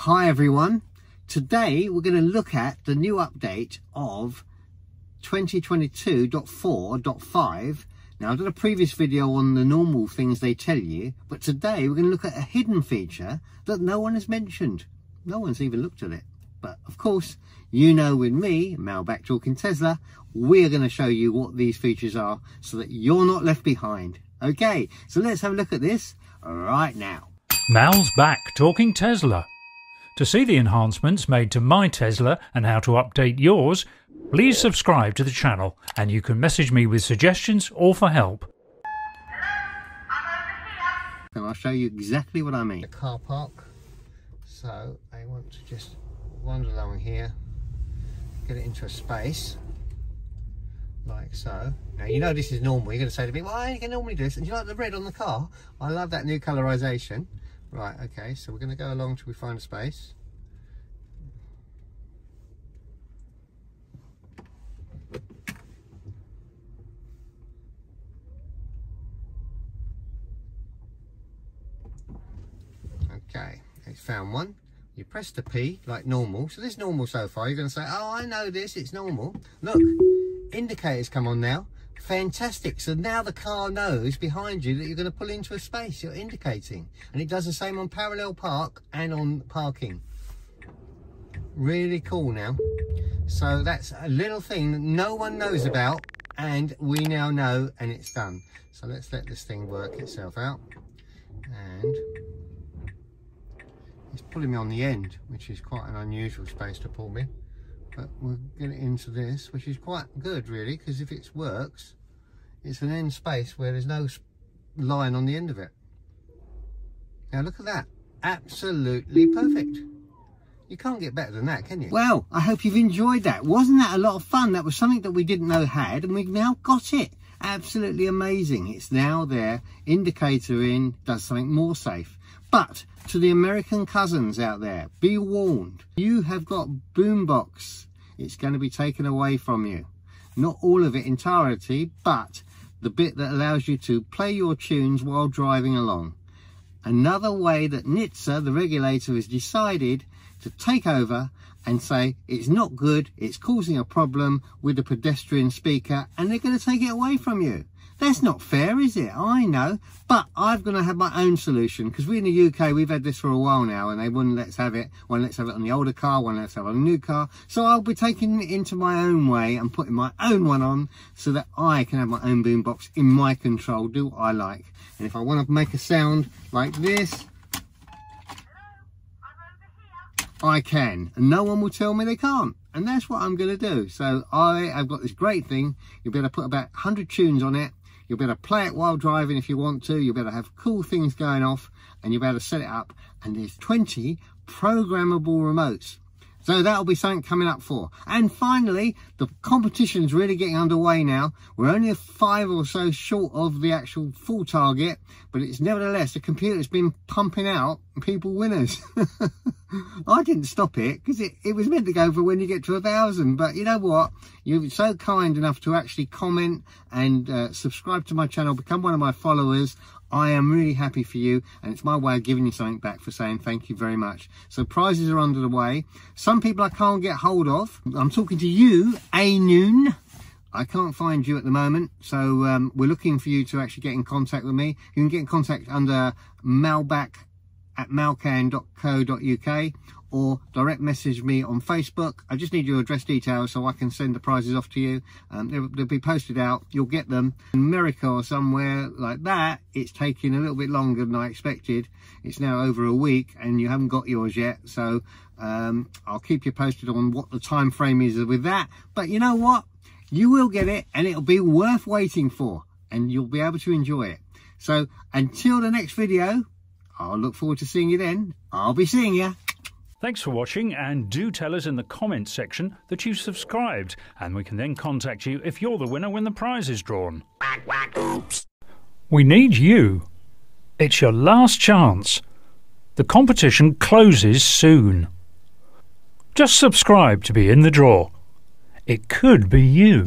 Hi everyone, today we're going to look at the new update of 2022.4.5. Now I did a previous video on the normal things they tell you, but today we're going to look at a hidden feature that no one has mentioned. No one's even looked at it. But of course, you know with me, Malback Talking Tesla, we're going to show you what these features are so that you're not left behind. Okay, so let's have a look at this right now. Mal's back talking Tesla. To see the enhancements made to my Tesla and how to update yours, please subscribe to the channel and you can message me with suggestions or for help. And I'll show you exactly what I mean. The car park. So I want to just wander along here, get it into a space like so. Now you know this is normal. You're going to say to me, why you can normally do this? And do you like the red on the car? I love that new colorization. Right, okay, so we're going to go along till we find a space. Okay, it's found one. You press the P like normal. So this is normal so far. You're going to say, oh, I know this, it's normal. Look, indicators come on now. Fantastic. So now the car knows behind you that you're going to pull into a space. You're indicating. And it does the same on parallel park and on parking. Really cool now. So that's a little thing that no one knows about. And we now know, and it's done. So let's let this thing work itself out. And it's pulling me on the end, which is quite an unusual space to pull me. But we'll get it into this, which is quite good really, because if it works, it's an end space where there's no line on the end of it. Now look at that, absolutely perfect. You can't get better than that, can you? Well, I hope you've enjoyed that. Wasn't that a lot of fun? That was something that we didn't know had, and we've now got it. Absolutely amazing. It's now there, indicator in, does something more safe. But to the American cousins out there, be warned, you have got boombox. It's going to be taken away from you. Not all of it entirety, but the bit that allows you to play your tunes while driving along. Another way that NHTSA, the regulator, has decided to take over and say it's not good, it's causing a problem with the pedestrian speaker, and they're going to take it away from you. That's not fair, is it? I know, but I'm going to have my own solution, because we in the UK, we've had this for a while now, and they wouldn't let us have it. One lets have it on the older car, one lets have it on a new car. So I'll be taking it into my own way and putting my own one on so that I can have my own boombox in my control, do what I like. And if I want to make a sound like this, I can, and no one will tell me they can't. And that's what I'm going to do. So I've got this great thing. You'll be able to put about 100 tunes on it. You'll be able to play it while driving if you want to. You'll be able to have cool things going off, and you'll be able to set it up. And there's 20 programmable remotes. So that'll be something coming up for. And finally, the competition's really getting underway now. We're only 5 or so short of the actual full target, but it's nevertheless, the computer's been pumping out people winners. I didn't stop it because it was meant to go for when you get to 1,000. But you know what? You're so kind enough to actually comment and subscribe to my channel, become one of my followers. I am really happy for you, and it's my way of giving you something back for saying thank you very much. So prizes are under the way. Some people I can't get hold of. I'm talking to you, A-Noon. I can't find you at the moment, so we're looking for you to actually get in contact with me. You can get in contact under malback@malcan.co.uk or direct message me on Facebook. I just need your address details so I can send the prizes off to you. They'll be posted out. You'll get them. In America or somewhere like that, it's taking a little bit longer than I expected. It's now over a week and you haven't got yours yet. So I'll keep you posted on what the time frame is with that. But you know what? You will get it, and it'll be worth waiting for, and you'll be able to enjoy it. So until the next video, I'll look forward to seeing you then. I'll be seeing you. Thanks for watching, and do tell us in the comments section that you've subscribed, and we can then contact you if you're the winner when the prize is drawn. Oops. We need you. It's your last chance. The competition closes soon. Just subscribe to be in the draw. It could be you.